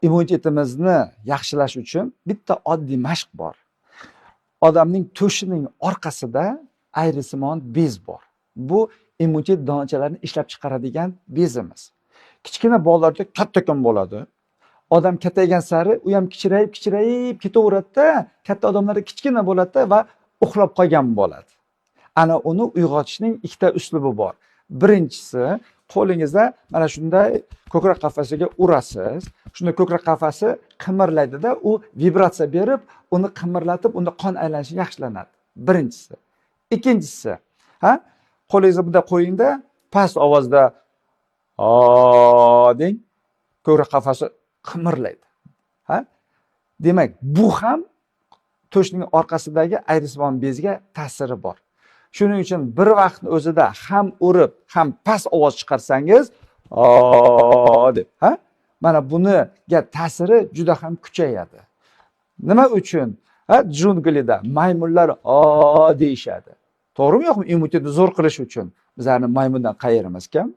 immunitetimizni yaxshilash uchun bitta oddiy mashq bor. Odamning to'shining orqasida ayrisimon bez bor. Bu immunitet donachalarini ishlab chiqaradigan bezimiz. Kichkina bolalarda kattakon bo'ladi. Odam kattaygan sari u ham kichrayib ketaveradi-da, katta odamlarda kichkina bo'ladi va uxlab qolgan bo'ladi. Ana uni uyg'otishning ikkita uslubi bor. Birinchisi, qo'lingizda mana shunday ko'krak qafasiga urasiz. Shunda ko'krak qafasi qimirlaydi-da, u vibratsiya berib, uni qimirlatib, unda qon aylanishi yaxshilanadi. Birinchisi. Ikkinchisi, qo'lingizni bunday qo'yingda, past ovozda deng, ko'krak qafasi qimirlaydi. Demak, bu ham to'shning orqasidagi ayrisimon bezga ta'siri bor. Shuning uchun bir vaqtning o'zida ham urib, ham past ovoz chiqarsangiz, deb, mana buniga ta'siri juda ham kuchayadi. Nima uchun? Junglida maymunlar deyishadi. To'g'rimi yo'qmi? Immunitetni zo'r qilish uchun. Bizlarning maymundan qayerimiz kam?